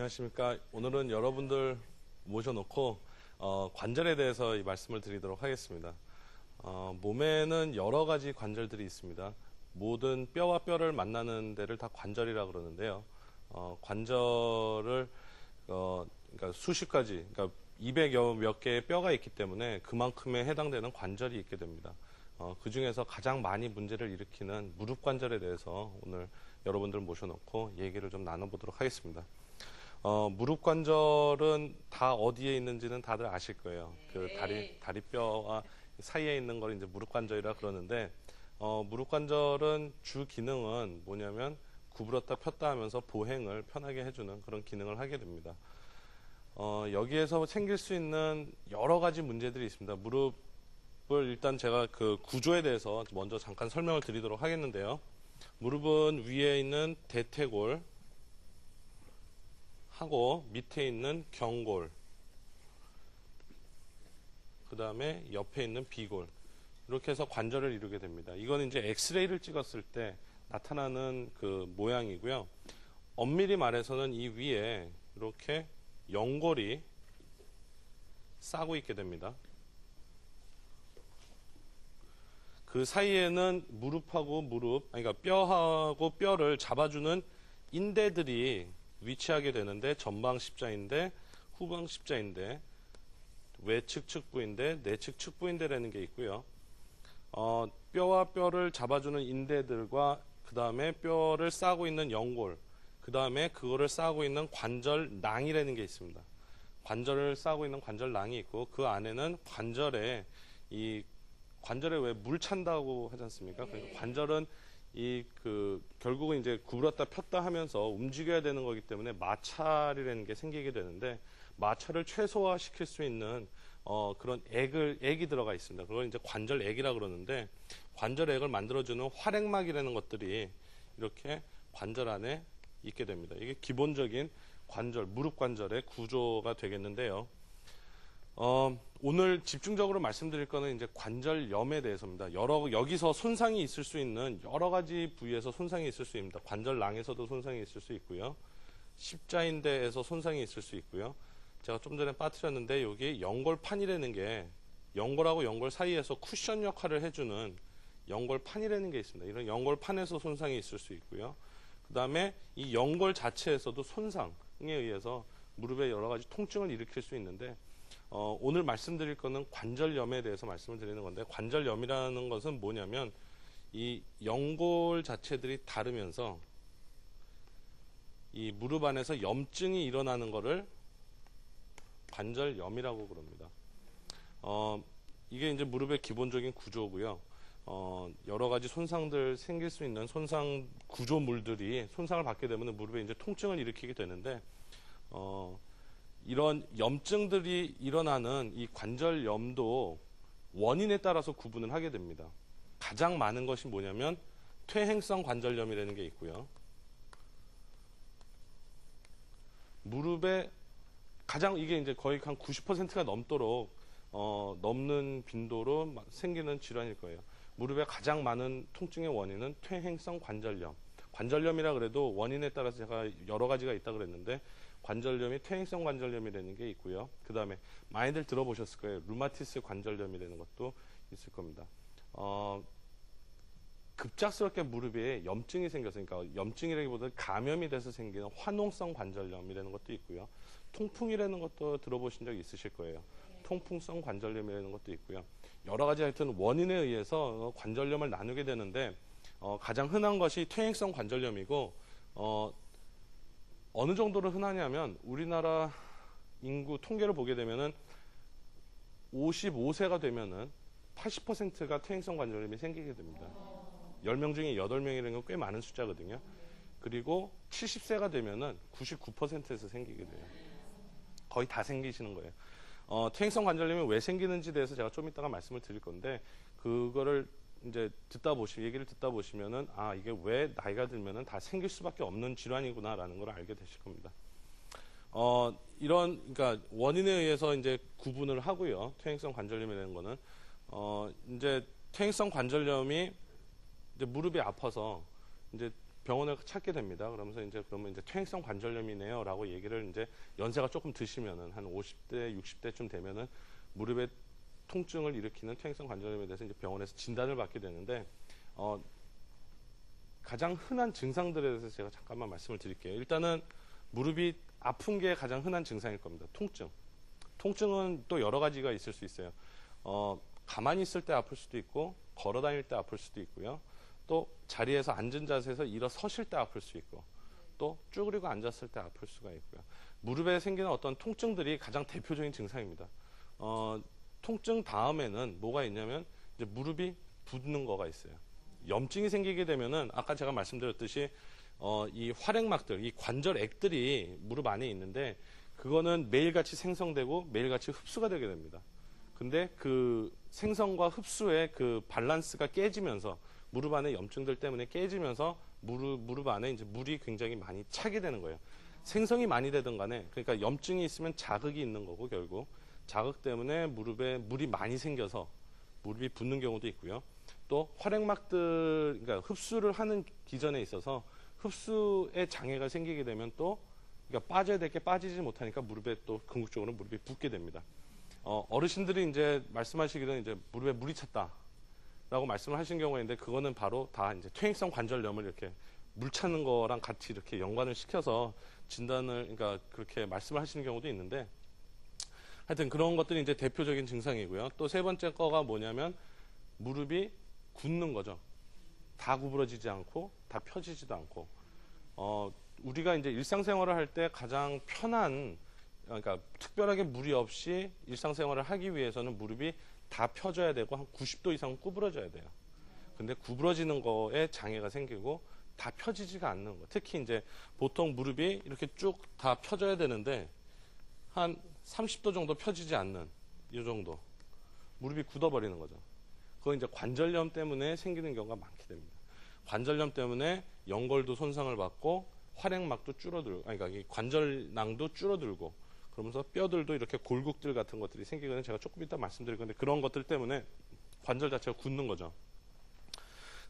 안녕하십니까. 오늘은 여러분들 모셔놓고 관절에 대해서 이 말씀을 드리도록 하겠습니다. 몸에는 여러 가지 관절들이 있습니다. 모든 뼈와 뼈를 만나는 데를 다 관절이라 그러는데요. 관절을 그러니까 수십 가지, 그러니까 200여 몇 개의 뼈가 있기 때문에 그만큼에 해당되는 관절이 있게 됩니다. 그 중에서 가장 많이 문제를 일으키는 무릎 관절에 대해서 오늘 여러분들 모셔놓고 얘기를 좀 나눠보도록 하겠습니다. 무릎 관절은 다 어디에 있는지는 다들 아실 거예요. 그 다리뼈와 사이에 있는 걸 이제 무릎 관절이라 그러는데, 무릎 관절은 주 기능은 뭐냐면 구부렸다 폈다 하면서 보행을 편하게 해주는 그런 기능을 하게 됩니다. 여기에서 생길 수 있는 여러 가지 문제들이 있습니다. 무릎을 일단 제가 그 구조에 대해서 먼저 잠깐 설명을 드리도록 하겠는데요. 무릎은 위에 있는 대퇴골 하고 밑에 있는 경골, 그 다음에 옆에 있는 비골, 이렇게 해서 관절을 이루게 됩니다. 이거는 이제 엑스레이를 찍었을 때 나타나는 그 모양이고요. 엄밀히 말해서는 이 위에 이렇게 연골이 싸고 있게 됩니다. 그 사이에는 무릎하고 무릎, 그러니까 뼈하고 뼈를 잡아주는 인대들이 위치하게 되는데, 전방 십자인대, 후방 십자인대, 외측 측부인대, 내측 측부인대라는 게 있고요. 뼈와 뼈를 잡아주는 인대들과 그 다음에 뼈를 싸고 있는 연골, 그 다음에 그거를 싸고 있는 관절낭이라는 게 있습니다. 관절을 싸고 있는 관절낭이 있고, 그 안에는 관절에 왜 물 찬다고 하지 않습니까? 그러니까 관절은 결국은 이제 구부렸다 폈다 하면서 움직여야 되는 거기 때문에 마찰이라는 게 생기게 되는데, 마찰을 최소화시킬 수 있는, 그런 액이 들어가 있습니다. 그걸 이제 관절액이라 그러는데, 관절액을 만들어주는 활액막이라는 것들이 이렇게 관절 안에 있게 됩니다. 이게 기본적인 무릎 관절의 구조가 되겠는데요. 오늘 집중적으로 말씀드릴 거는 이제 관절염에 대해서입니다. 여기서 손상이 있을 수 있는 여러 가지 부위에서 손상이 있을 수 있습니다. 관절낭에서도 손상이 있을 수 있고요. 십자인대에서 손상이 있을 수 있고요. 제가 좀 전에 빠뜨렸는데, 여기 연골판이라는 게, 연골하고 연골 사이에서 쿠션 역할을 해주는 연골판이라는 게 있습니다. 이런 연골판에서 손상이 있을 수 있고요. 그 다음에 이 연골 자체에서도 손상에 의해서 무릎에 여러 가지 통증을 일으킬 수 있는데, 오늘 말씀드릴 거는 관절염에 대해서 말씀을 드리는 건데, 관절염이라는 것은 뭐냐면 이 연골 자체들이 다르면서 이 무릎 안에서 염증이 일어나는 것을 관절염이라고 그럽니다. 이게 이제 무릎의 기본적인 구조고요. 여러 가지 손상들 생길 수 있는 손상 구조물들이 손상을 받게 되면 무릎에 이제 통증을 일으키게 되는데, 이런 염증들이 일어나는 이 관절염도 원인에 따라서 구분을 하게 됩니다. 가장 많은 것이 뭐냐면 퇴행성 관절염이라는 게 있고요. 무릎에 이게 이제 거의 한 90%가 넘도록 넘는 빈도로 생기는 질환일 거예요. 무릎에 가장 많은 통증의 원인은 퇴행성 관절염. 관절염이라 그래도 원인에 따라서 제가 여러 가지가 있다 그랬는데, 관절염이 퇴행성 관절염이라는 게 있고요. 그 다음에 많이들 들어보셨을 거예요. 루마티스 관절염이라는 것도 있을 겁니다. 급작스럽게 무릎에 염증이 생겨서, 그러니까 염증이라기보다 감염이 돼서 생기는 화농성 관절염이라는 것도 있고요. 통풍이라는 것도 들어보신 적 있으실 거예요. 통풍성 관절염이라는 것도 있고요. 여러 가지 하여튼 원인에 의해서 관절염을 나누게 되는데, 가장 흔한 것이 퇴행성 관절염이고, 어느 정도로 흔하냐면 우리나라 인구 통계를 보게 되면은 55세가 되면은 80%가 퇴행성 관절염이 생기게 됩니다. 10명 중에 8명이라는 건 꽤 많은 숫자거든요. 그리고 70세가 되면은 99%에서 생기게 돼요. 거의 다 생기시는 거예요. 퇴행성 관절염이 왜 생기는지에 대해서 제가 좀 이따가 말씀을 드릴 건데, 그거를 이제 얘기를 듣다 보시면은, 이게 왜 나이가 들면은 다 생길 수밖에 없는 질환이구나라는 걸 알게 되실 겁니다. 그러니까 원인에 의해서 이제 구분을 하고요. 퇴행성 관절염이라는 거는, 이제 퇴행성 관절염이 이제 무릎이 아파서 이제 병원을 찾게 됩니다. 그러면서 이제 그러면 이제 퇴행성 관절염이네요라고 얘기를 이제 연세가 조금 드시면은 한 50대, 60대쯤 되면은 무릎에 통증을 일으키는 퇴행성 관절염에 대해서 이제 병원에서 진단을 받게 되는데 가장 흔한 증상들에 대해서 제가 잠깐만 말씀을 드릴게요. 일단은 무릎이 아픈 게 가장 흔한 증상일 겁니다. 통증. 통증은 또 여러 가지가 있을 수 있어요. 가만히 있을 때 아플 수도 있고 걸어 다닐 때 아플 수도 있고요. 또 자리에서 앉은 자세에서 일어서실 때 아플 수 있고 또 쭈그리고 앉았을 때 아플 수가 있고요. 무릎에 생기는 어떤 통증들이 가장 대표적인 증상입니다. 통증 다음에는 뭐가 있냐면 이제 무릎이 붓는 거가 있어요. 염증이 생기게 되면은 아까 제가 말씀드렸듯이 이 활액막들, 이 관절액들이 무릎 안에 있는데 그거는 매일같이 생성되고 매일같이 흡수가 되게 됩니다. 근데 그 생성과 흡수의 그 밸런스가 깨지면서 무릎 안에 염증들 때문에 깨지면서 무릎 안에 이제 물이 굉장히 많이 차게 되는 거예요. 생성이 많이 되든 간에 그러니까 염증이 있으면 자극이 있는 거고 결국 자극 때문에 무릎에 물이 많이 생겨서 무릎이 붓는 경우도 있고요. 또 활액막들 그러니까 흡수를 하는 기전에 있어서 흡수에 장애가 생기게 되면 또 그러니까 빠져야 될 게 빠지지 못하니까 무릎에 또 궁극적으로 무릎이 붓게 됩니다. 어르신들이 이제 말씀하시기는 이제 무릎에 물이 찼다라고 말씀을 하신 경우에 있는데 그거는 바로 다 이제 퇴행성 관절염을 이렇게 물 차는 거랑 같이 이렇게 연관을 시켜서 진단을 그러니까 그렇게 말씀을 하시는 경우도 있는데 하여튼 그런 것들이 이제 대표적인 증상이고요. 또 세 번째 거가 뭐냐면 무릎이 굳는 거죠. 다 구부러지지 않고 다 펴지지도 않고 우리가 이제 일상생활을 할 때 가장 편한 그러니까 특별하게 무리 없이 일상생활을 하기 위해서는 무릎이 다 펴져야 되고 한 90도 이상 구부러져야 돼요. 근데 구부러지는 거에 장애가 생기고 다 펴지지가 않는 거. 특히 이제 보통 무릎이 이렇게 쭉 다 펴져야 되는데 한 30도 정도 펴지지 않는 이 정도 무릎이 굳어버리는 거죠. 그건 이제 관절염 때문에 생기는 경우가 많게 됩니다. 관절염 때문에 연골도 손상을 받고 활액막도 줄어들고, 그러니까 이 관절낭도 줄어들고, 그러면서 뼈들도 이렇게 골국들 같은 것들이 생기거든요. 제가 조금 이따 말씀드릴 건데 그런 것들 때문에 관절 자체가 굳는 거죠.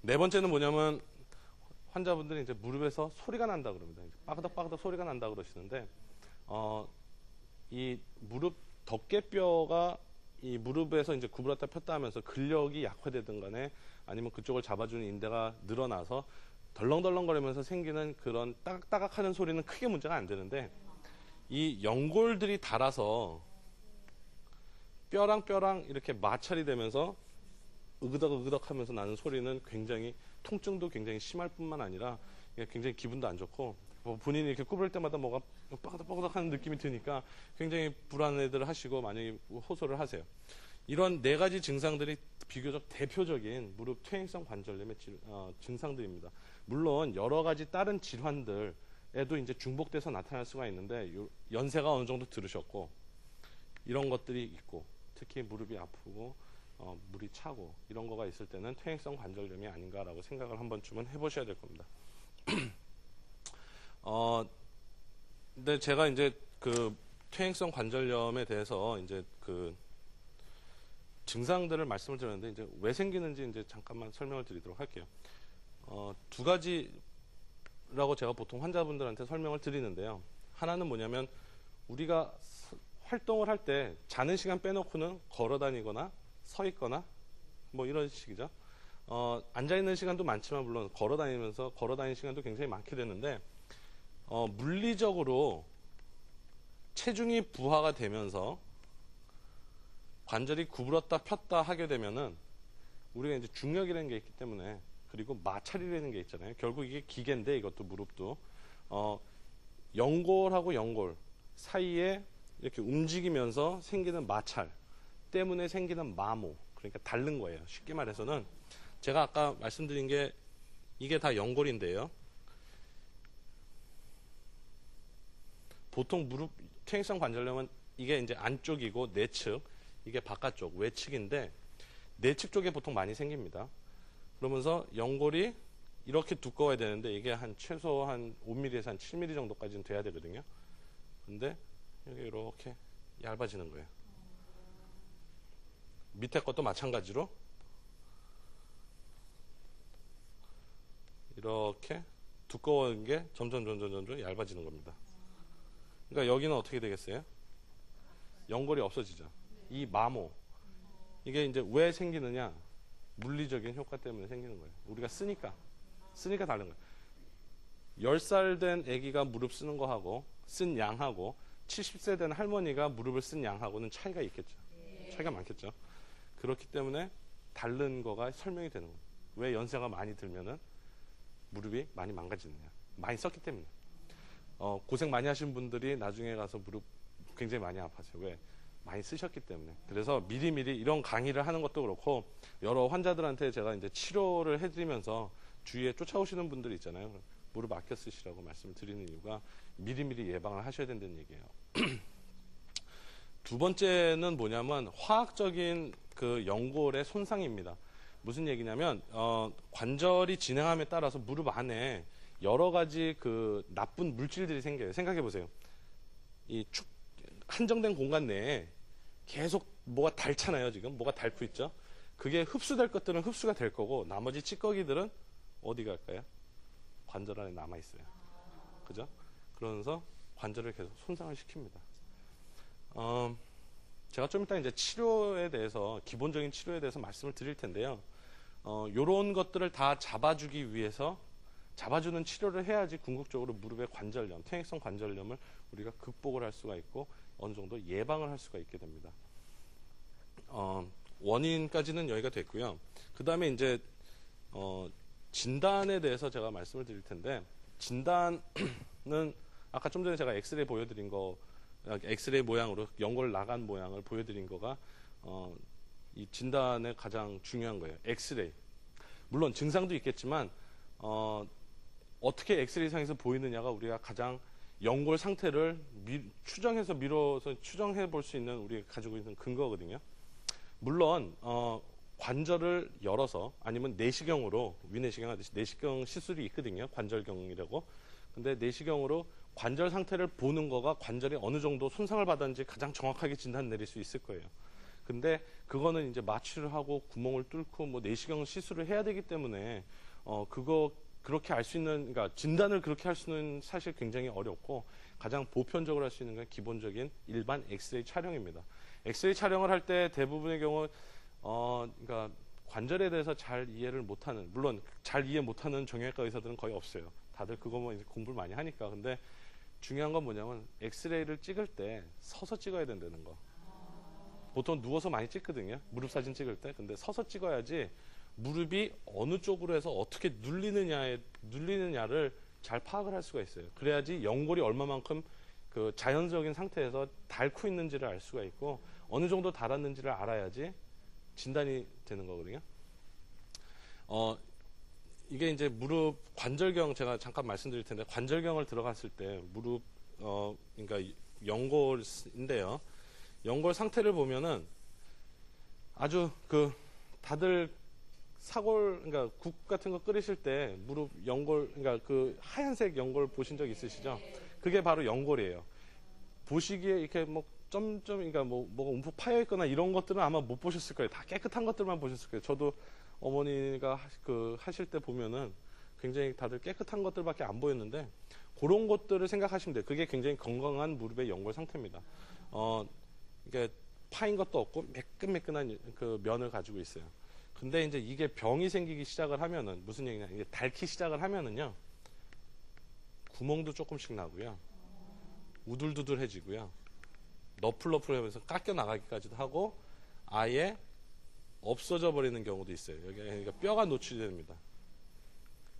네 번째는 뭐냐면 환자분들이 이제 무릎에서 소리가 난다 그럽니다. 빠그덕빠그덕 소리가 난다 그러시는데 이 무릎 덮개뼈가 이 무릎에서 이제 구부렸다 폈다 하면서 근력이 약화되든 간에 아니면 그쪽을 잡아주는 인대가 늘어나서 덜렁덜렁거리면서 생기는 그런 따각따각 하는 소리는 크게 문제가 안 되는데 이 연골들이 닳아서 뼈랑 뼈랑 이렇게 마찰이 되면서 으그덕으그덕 하면서 나는 소리는 굉장히 통증도 굉장히 심할 뿐만 아니라 굉장히 기분도 안 좋고 본인이 이렇게 구부릴 때마다 뭐가 뻐그덕뻐그덕 하는 느낌이 드니까 굉장히 불안해들 하시고 많이 호소를 하세요. 이런 네 가지 증상들이 비교적 대표적인 무릎 퇴행성 관절염의 증상들입니다. 물론 여러 가지 다른 질환들에도 이제 중복돼서 나타날 수가 있는데 연세가 어느 정도 들으셨고 이런 것들이 있고 특히 무릎이 아프고 물이 차고 이런 거가 있을 때는 퇴행성 관절염이 아닌가라고 생각을 한 번쯤은 해보셔야 될 겁니다. 근데 제가 이제 그 퇴행성 관절염에 대해서 이제 그 증상들을 말씀을 드렸는데 이제 왜 생기는지 이제 잠깐만 설명을 드리도록 할게요. 두 가지라고 제가 보통 환자분들한테 설명을 드리는데요. 하나는 뭐냐면 우리가 활동을 할 때 자는 시간 빼놓고는 걸어 다니거나 서 있거나 뭐 이런 식이죠. 앉아 있는 시간도 많지만 물론 걸어 다니는 시간도 굉장히 많게 되는데 물리적으로 체중이 부하가 되면서 관절이 구부렀다 폈다 하게 되면은 우리가 이제 중력이라는 게 있기 때문에 그리고 마찰이라는 게 있잖아요. 결국 이게 기계인데 이것도 무릎도 연골하고 연골 사이에 이렇게 움직이면서 생기는 마찰 때문에 생기는 마모 그러니까 닳는 거예요. 쉽게 말해서는 제가 아까 말씀드린 게 이게 다 연골인데요. 보통 무릎 퇴행성 관절염은 이게 이제 안쪽이고 내측 이게 바깥쪽 외측인데 내측 쪽에 보통 많이 생깁니다. 그러면서 연골이 이렇게 두꺼워야 되는데 이게 한 최소 한 5mm에서 한 7mm 정도까지는 돼야 되거든요. 근데 여기 이렇게 얇아지는 거예요. 밑에 것도 마찬가지로 이렇게 두꺼운 게 점점 얇아지는 겁니다. 그러니까 여기는 어떻게 되겠어요? 연골이 없어지죠. 이 마모. 이게 이제 왜 생기느냐? 물리적인 효과 때문에 생기는 거예요. 우리가 쓰니까 다른 거예요. 10살 된 아기가 무릎 쓰는 거하고 쓴 양하고 70세 된 할머니가 무릎을 쓴 양하고는 차이가 있겠죠. 차이가 많겠죠. 그렇기 때문에 다른 거가 설명이 되는 거예요. 왜 연세가 많이 들면은 무릎이 많이 망가지느냐. 많이 썼기 때문에. 고생 많이 하신 분들이 나중에 가서 무릎 굉장히 많이 아파져요. 왜? 많이 쓰셨기 때문에. 그래서 미리미리 이런 강의를 하는 것도 그렇고 여러 환자들한테 제가 이제 치료를 해드리면서 주위에 쫓아오시는 분들이 있잖아요. 무릎 아껴 쓰시라고 말씀을 드리는 이유가 미리미리 예방을 하셔야 된다는 얘기예요. 두 번째는 뭐냐면 화학적인 그 연골의 손상입니다. 무슨 얘기냐면 관절이 진행함에 따라서 무릎 안에 여러 가지 그 나쁜 물질들이 생겨요. 생각해 보세요. 이 한정된 공간 내에 계속 뭐가 닳잖아요. 지금 뭐가 닳고 있죠. 그게 흡수될 것들은 흡수가 될 거고 나머지 찌꺼기들은 어디 갈까요? 관절 안에 남아 있어요. 그죠? 그러면서 관절을 계속 손상을 시킵니다. 제가 좀 이따 이제 치료에 대해서 기본적인 치료에 대해서 말씀을 드릴 텐데요. 요런 것들을 다 잡아주기 위해서 잡아주는 치료를 해야지 궁극적으로 무릎의 관절염, 퇴행성 관절염을 우리가 극복을 할 수가 있고 어느 정도 예방을 할 수가 있게 됩니다. 원인까지는 여기가 됐고요. 그 다음에 이제 진단에 대해서 제가 말씀을 드릴 텐데 진단은 아까 좀 전에 제가 엑스레이 보여드린 거 엑스레이 모양으로 연골 나간 모양을 보여드린 거가 이 진단의 가장 중요한 거예요. 엑스레이. 물론 증상도 있겠지만 어떻게 엑스레이 상에서 보이느냐가 우리가 가장 연골 상태를 추정해서 미뤄서 추정해 볼 수 있는 우리가 가지고 있는 근거거든요. 물론 관절을 열어서 아니면 내시경으로 위내시경 하듯이 내시경 시술이 있거든요. 관절경이라고. 근데 내시경으로 관절 상태를 보는 거가 관절이 어느 정도 손상을 받았는지 가장 정확하게 진단 내릴 수 있을 거예요. 근데 그거는 이제 마취를 하고 구멍을 뚫고 뭐 내시경 시술을 해야 되기 때문에 그렇게 알 수 있는, 그러니까 진단을 그렇게 할 수는 사실 굉장히 어렵고 가장 보편적으로 할 수 있는 건 기본적인 일반 엑스레이 촬영입니다. 엑스레이 촬영을 할 때 대부분의 경우 그러니까 관절에 대해서 잘 이해를 못하는, 물론 잘 이해 못하는 정형외과 의사들은 거의 없어요. 다들 그거만 이제 공부를 많이 하니까. 근데 중요한 건 뭐냐면 엑스레이를 찍을 때 서서 찍어야 된다는 거. 보통 누워서 많이 찍거든요. 무릎 사진 찍을 때. 근데 서서 찍어야지 무릎이 어느 쪽으로 해서 어떻게 눌리느냐를 잘 파악을 할 수가 있어요. 그래야지 연골이 얼마만큼 그 자연적인 상태에서 닳고 있는지를 알 수가 있고 어느 정도 닳았는지를 알아야지 진단이 되는 거거든요. 이게 이제 무릎 관절경 제가 잠깐 말씀드릴 텐데 관절경을 들어갔을 때 무릎 그러니까 연골인데요. 연골 상태를 보면은 아주 다들 사골 그러니까 국 같은 거 끓이실 때 무릎 연골 그러니까 그 하얀색 연골 보신 적 있으시죠? 그게 바로 연골이에요. 보시기에 이렇게 뭐 점점 그러니까 뭐가 움푹 파여 있거나 이런 것들은 아마 못 보셨을 거예요. 다 깨끗한 것들만 보셨을 거예요. 저도 어머니가 하실 때 보면은 굉장히 다들 깨끗한 것들밖에 안 보였는데 그런 것들을 생각하시면 돼요. 그게 굉장히 건강한 무릎의 연골 상태입니다. 이게 파인 것도 없고 매끈매끈한 그 면을 가지고 있어요. 근데 이제 이게 병이 생기기 시작을 하면은 무슨 얘기냐? 이게 닳기 시작을 하면은요. 구멍도 조금씩 나고요. 우둘두둘해지고요. 너플너플하면서 깎여 나가기까지도 하고 아예 없어져 버리는 경우도 있어요. 여기 그러니까 뼈가 노출됩니다.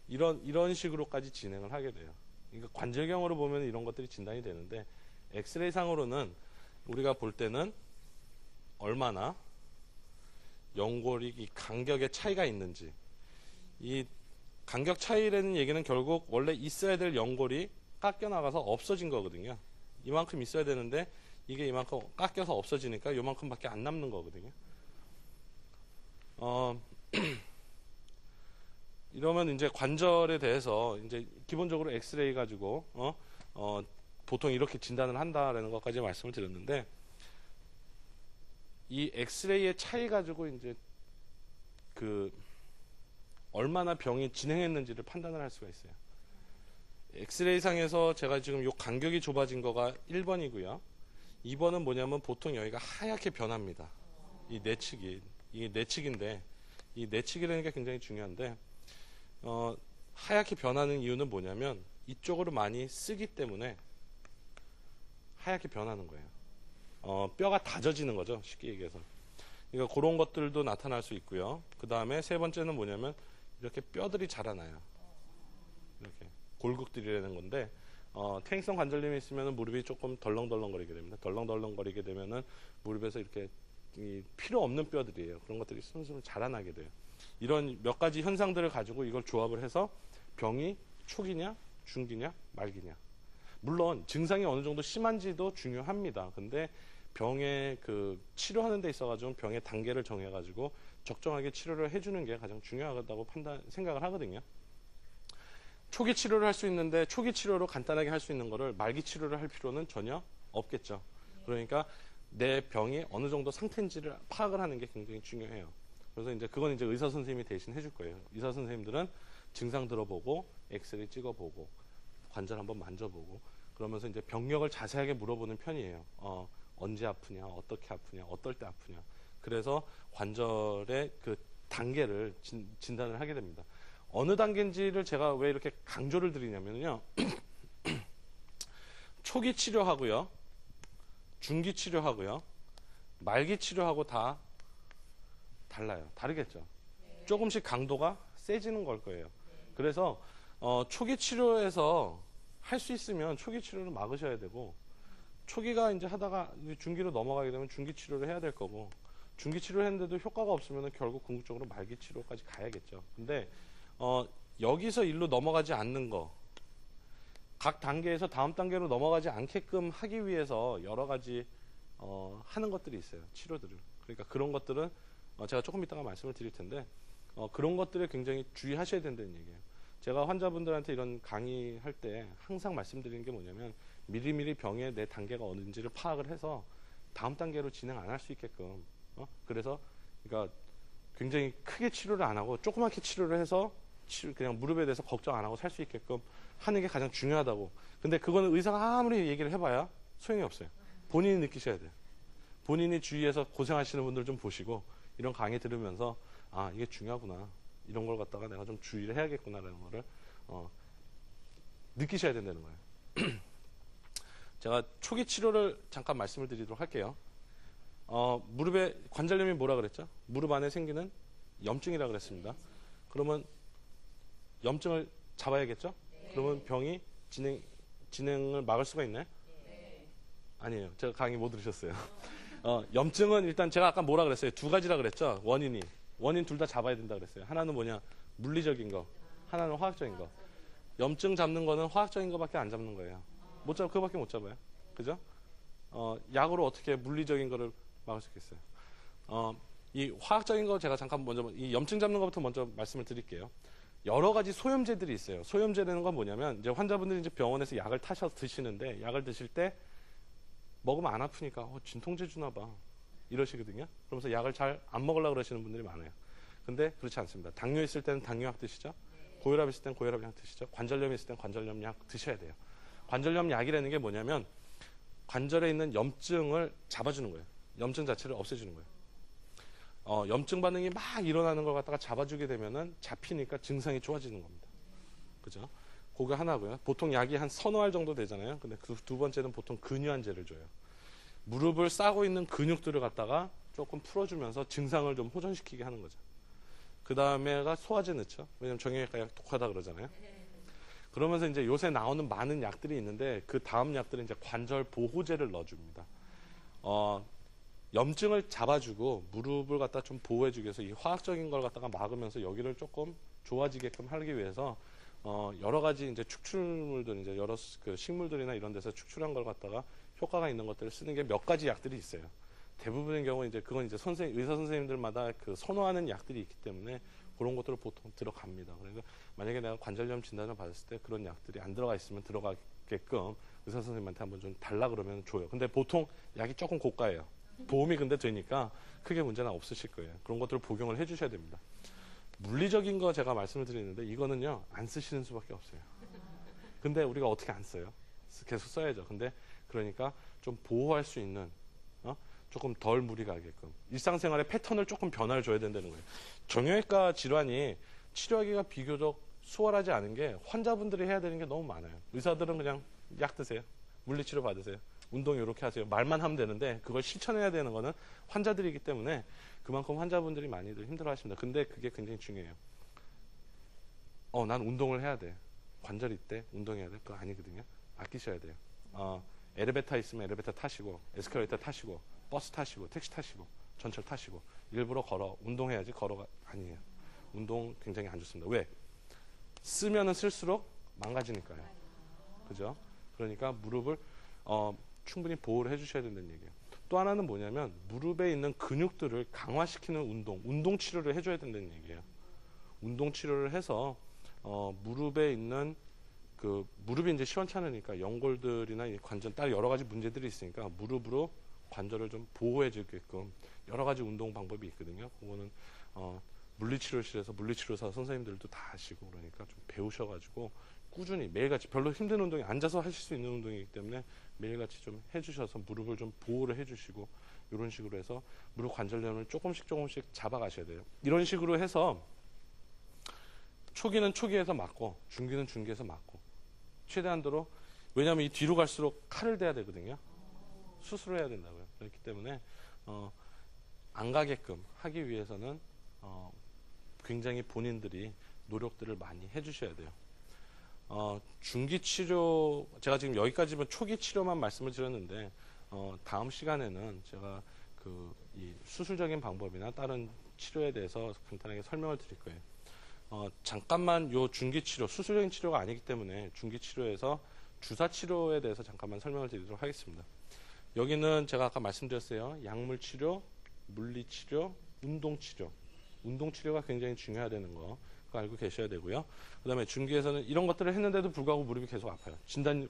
이런 식으로까지 진행을 하게 돼요. 그러니까 관절경으로 보면 이런 것들이 진단이 되는데 엑스레이 상으로는 우리가 볼 때는 얼마나 연골이 이 간격의 차이가 있는지 이 간격 차이라는 얘기는 결국 원래 있어야 될 연골이 깎여 나가서 없어진 거거든요. 이만큼 있어야 되는데 이게 이만큼 깎여서 없어지니까 이만큼밖에 안 남는 거거든요. 이러면 이제 관절에 대해서 이제 기본적으로 엑스레이 가지고 보통 이렇게 진단을 한다라는 것까지 말씀을 드렸는데 이 엑스레이의 차이 가지고 이제 얼마나 병이 진행했는지를 판단을 할 수가 있어요. 엑스레이상에서 제가 지금 요 간격이 좁아진 거가 1번이고요. 2번은 뭐냐면 보통 여기가 하얗게 변합니다. 이 내측이. 이게 내측인데, 이 내측이라는 게 굉장히 중요한데, 하얗게 변하는 이유는 뭐냐면 이쪽으로 많이 쓰기 때문에 하얗게 변하는 거예요. 뼈가 다져지는 거죠. 쉽게 얘기해서. 그러니까 그런 것들도 나타날 수 있고요. 그 다음에 세 번째는 뭐냐면 이렇게 뼈들이 자라나요. 이렇게 골극들이라는 건데 퇴행성 관절염이 있으면 무릎이 조금 덜렁덜렁거리게 됩니다. 덜렁덜렁거리게 되면은 무릎에서 이렇게 필요 없는 뼈들이에요. 그런 것들이 스물스물 자라나게 돼요. 이런 몇 가지 현상들을 가지고 이걸 조합을 해서 병이 초기냐, 중기냐, 말기냐. 물론 증상이 어느 정도 심한지도 중요합니다. 근데 병의 그 치료하는 데 있어가지고 병의 단계를 정해가지고 적정하게 치료를 해주는 게 가장 중요하다고 생각을 하거든요. 초기 치료를 할 수 있는데 초기 치료로 간단하게 할 수 있는 거를 말기 치료를 할 필요는 전혀 없겠죠. 그러니까 내 병이 어느 정도 상태인지를 파악을 하는 게 굉장히 중요해요. 그래서 이제 그건 이제 의사 선생님이 대신 해줄 거예요. 의사 선생님들은 증상 들어보고 엑스레이 찍어보고 관절 한번 만져보고 그러면서 이제 병력을 자세하게 물어보는 편이에요. 언제 아프냐, 어떻게 아프냐, 어떨 때 아프냐. 그래서 관절의 그 단계를 진단을 하게 됩니다. 어느 단계인지를 제가 왜 이렇게 강조를 드리냐면요. 초기 치료하고요. 중기 치료하고요. 말기 치료하고 다 달라요. 다르겠죠. 조금씩 강도가 세지는 걸 거예요. 그래서 초기 치료에서 할 수 있으면 초기 치료를 막으셔야 되고 초기가 이제 하다가 중기로 넘어가게 되면 중기 치료를 해야 될 거고 중기 치료를 했는데도 효과가 없으면 결국 궁극적으로 말기 치료까지 가야겠죠. 근데 여기서 일로 넘어가지 않는 거 각 단계에서 다음 단계로 넘어가지 않게끔 하기 위해서 여러 가지 하는 것들이 있어요. 치료들을. 그러니까 그런 것들은 제가 조금 이따가 말씀을 드릴 텐데 그런 것들에 굉장히 주의하셔야 된다는 얘기예요. 제가 환자분들한테 이런 강의할 때 항상 말씀드리는 게 뭐냐면 미리미리 병의 내 단계가 어딘지를 파악을 해서 다음 단계로 진행 안 할 수 있게끔 그래서 그러니까 굉장히 크게 치료를 안 하고 조그맣게 치료를 해서 그냥 무릎에 대해서 걱정 안 하고 살 수 있게끔 하는 게 가장 중요하다고. 근데 그거는 의사가 아무리 얘기를 해봐야 소용이 없어요. 본인이 느끼셔야 돼요. 본인이 주위에서 고생하시는 분들 좀 보시고 이런 강의 들으면서 아 이게 중요하구나. 이런 걸 갖다가 내가 좀 주의를 해야겠구나라는 거를 느끼셔야 된다는 거예요. 제가 초기 치료를 잠깐 말씀을 드리도록 할게요. 무릎에 관절염이 뭐라 그랬죠? 무릎 안에 생기는 염증이라 그랬습니다. 그러면 염증을 잡아야겠죠? 그러면 병이 진행을 막을 수가 있나요? 아니에요. 제가 강의 못 들으셨어요. 염증은 일단 제가 아까 뭐라 그랬어요? 두 가지라 그랬죠? 원인 둘 다 잡아야 된다 그랬어요. 하나는 뭐냐? 물리적인 거. 하나는 화학적인 거. 염증 잡는 거는 화학적인 거밖에 안 잡는 거예요. 못 잡아, 그거밖에 못 잡아요. 그죠? 약으로 어떻게 물리적인 거를 막을 수 있겠어요? 이 화학적인 거 제가 잠깐 먼저, 이 염증 잡는 것부터 먼저 말씀을 드릴게요. 여러 가지 소염제들이 있어요. 소염제라는 건 뭐냐면, 이제 환자분들이 이제 병원에서 약을 타셔서 드시는데, 약을 드실 때 먹으면 안 아프니까, 진통제 주나 봐. 이러시거든요. 그러면서 약을 잘 안 먹으려고 그러시는 분들이 많아요. 근데 그렇지 않습니다. 당뇨 있을 때는 당뇨약 드시죠. 고혈압 있을 때는 고혈압약 드시죠. 관절염 있을 때는 관절염약 드셔야 돼요. 관절염 약이라는 게 뭐냐면 관절에 있는 염증을 잡아주는 거예요. 염증 자체를 없애주는 거예요. 염증 반응이 막 일어나는 걸 갖다가 잡아주게 되면은 잡히니까 증상이 좋아지는 겁니다. 그죠? 그게 하나고요. 보통 약이 한 서너 알 정도 되잖아요. 근데 그 두 번째는 보통 근유한제를 줘요. 무릎을 싸고 있는 근육들을 갖다가 조금 풀어주면서 증상을 좀 호전시키게 하는 거죠. 그 다음에가 소화제 넣죠. 왜냐면 정형외과 약 독하다 그러잖아요. 그러면서 이제 요새 나오는 많은 약들이 있는데 그 다음 약들은 이제 관절 보호제를 넣어줍니다. 염증을 잡아주고 무릎을 갖다 좀 보호해주기 위해서 이 화학적인 걸 갖다가 막으면서 여기를 조금 좋아지게끔 하기 위해서 여러 가지 이제 축출물들 이제 여러 그 식물들이나 이런 데서 축출한 걸 갖다가 효과가 있는 것들을 쓰는 게 몇 가지 약들이 있어요. 대부분의 경우 이제 그건 이제 의사 선생님들마다 그 선호하는 약들이 있기 때문에 그런 것들을 보통 들어갑니다. 그래서 만약에 내가 관절염 진단을 받았을 때 그런 약들이 안 들어가 있으면 들어가게끔 의사 선생님한테 한번 좀 달라 그러면 줘요. 근데 보통 약이 조금 고가예요. 보험이 근데 되니까 크게 문제는 없으실 거예요. 그런 것들을 복용을 해주셔야 됩니다. 물리적인 거 제가 말씀을 드리는데 이거는요 안 쓰시는 수밖에 없어요. 근데 우리가 어떻게 안 써요? 계속 써야죠. 근데 그러니까 좀 보호할 수 있는 조금 덜 무리 가게끔 일상생활의 패턴을 조금 변화를 줘야 된다는 거예요. 정형외과 질환이 치료하기가 비교적 수월하지 않은 게 환자분들이 해야 되는 게 너무 많아요. 의사들은 그냥 약 드세요. 물리치료 받으세요. 운동 이렇게 하세요. 말만 하면 되는데 그걸 실천해야 되는 거는 환자들이기 때문에 그만큼 환자분들이 많이들 힘들어하십니다. 근데 그게 굉장히 중요해요. 난 운동을 해야 돼. 관절이 있대. 운동해야 돼. 그거 아니거든요. 아끼셔야 돼요. 엘리베이터 있으면 엘리베이터 타시고 에스컬레이터 타시고 버스 타시고 택시 타시고 전철 타시고 일부러 걸어 운동해야지 걸어가 아니에요. 운동 굉장히 안 좋습니다. 왜? 쓰면은 쓸수록 망가지니까요. 그죠? 그러니까 무릎을 충분히 보호를 해주셔야 된다는 얘기예요. 또 하나는 뭐냐면 무릎에 있는 근육들을 강화시키는 운동 치료를 해줘야 된다는 얘기예요. 운동 치료를 해서 무릎에 있는 무릎이 이제 시원찮으니까 연골들이나 관절 따로 여러 가지 문제들이 있으니까 무릎으로 관절을 좀 보호해 주게끔 여러 가지 운동 방법이 있거든요. 그거는 물리치료실에서 물리치료사 선생님들도 다 아시고 그러니까 좀 배우셔가지고 꾸준히 매일같이 별로 힘든 운동이 앉아서 하실 수 있는 운동이기 때문에 매일같이 좀 해주셔서 무릎을 좀 보호를 해주시고 이런 식으로 해서 무릎 관절염을 조금씩 잡아가셔야 돼요. 이런 식으로 해서 초기는 초기에서 맞고 중기는 중기에서 맞고 최대한도로 왜냐하면 이 뒤로 갈수록 칼을 대야 되거든요. 수술을 해야 된다고요. 그렇기 때문에 안 가게끔 하기 위해서는 굉장히 본인들이 노력들을 많이 해주셔야 돼요. 중기 치료 제가 지금 여기까지만 초기 치료만 말씀을 드렸는데 다음 시간에는 제가 이 수술적인 방법이나 다른 치료에 대해서 간단하게 설명을 드릴 거예요. 잠깐만 요 중기 치료 수술적인 치료가 아니기 때문에 중기 치료에서 주사 치료에 대해서 잠깐만 설명을 드리도록 하겠습니다. 여기는 제가 아까 말씀드렸어요. 약물 치료, 물리 치료, 운동 치료. 운동 치료가 굉장히 중요하다는 거 그거 알고 계셔야 되고요. 그다음에 중기에서는 이런 것들을 했는데도 불구하고 무릎이 계속 아파요.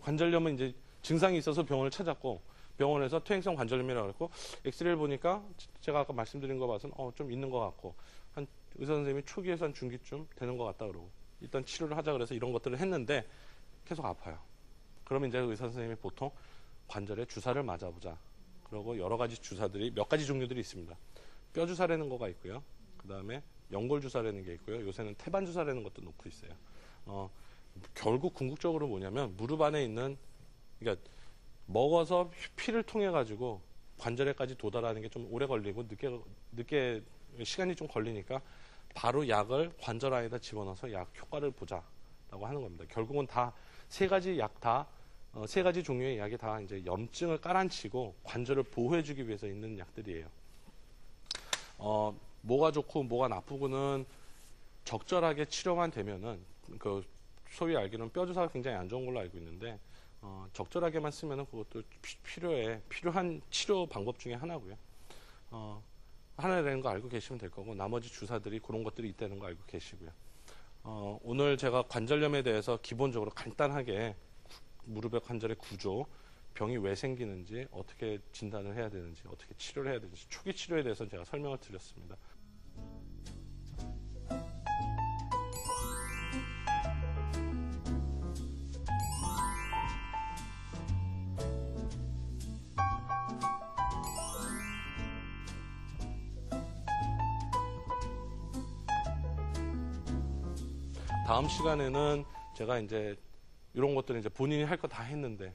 관절염은 이제 증상이 있어서 병원을 찾았고 병원에서 퇴행성 관절염이라고 했고 엑스레이를 보니까 제가 아까 말씀드린 거 봐서는 좀 있는 것 같고 한 의사 선생님이 초기에서 한 중기쯤 되는 것 같다 그러고 일단 치료를 하자 그래서 이런 것들을 했는데 계속 아파요. 그러면 이제 의사 선생님이 보통 관절에 주사를 맞아보자. 그리고 여러 가지 주사들이 몇 가지 종류들이 있습니다. 뼈 주사라는 거가 있고요. 그 다음에 연골 주사라는 게 있고요. 요새는 태반 주사라는 것도 놓고 있어요. 결국 궁극적으로 뭐냐면 무릎 안에 있는 그러니까 먹어서 피를 통해 가지고 관절에까지 도달하는 게 좀 오래 걸리고 늦게 시간이 좀 걸리니까 바로 약을 관절 안에다 집어넣어서 약 효과를 보자라고 하는 겁니다. 결국은 다 세 가지 세 가지 종류의 약이 다 이제 염증을 깔아앉히고 관절을 보호해주기 위해서 있는 약들이에요. 뭐가 좋고 뭐가 나쁘고는 적절하게 치료만 되면은 소위 알기로는 뼈 주사가 굉장히 안 좋은 걸로 알고 있는데 적절하게만 쓰면은 그것도 필요한 치료 방법 중에 하나고요. 하나라는 거 알고 계시면 될 거고 나머지 주사들이 그런 것들이 있다는 거 알고 계시고요. 오늘 제가 관절염에 대해서 기본적으로 간단하게 무릎의 관절의 구조, 병이 왜 생기는지, 어떻게 진단을 해야 되는지, 어떻게 치료를 해야 되는지 초기 치료에 대해서 제가 설명을 드렸습니다. 다음 시간에는 제가 이제 이런 것들은 이제 본인이 할 거 다 했는데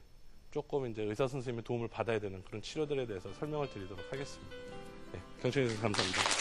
조금 이제 의사 선생님의 도움을 받아야 되는 그런 치료들에 대해서 설명을 드리도록 하겠습니다. 네, 경청해 주셔서 감사합니다.